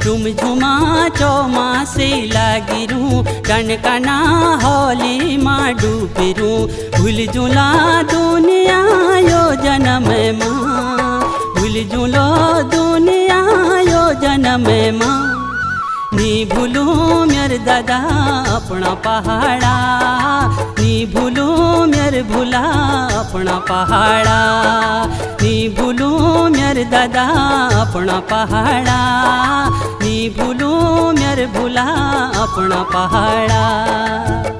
झुमझुमा चौमासे लागिरू कनकना होली माँ डूबिरू भूल जुला दुनिया यो जन्म माँ भूल जुलो दुनिया यो जन्म माँ नी भूलू मेर दादा अपना पहाड़ा नी भूलू मेर भूला अपना पहाड़ा नी भूलू मेर दादा अपना पहाड़ा नी भूलू मेर भूला अपना पहाड़ा।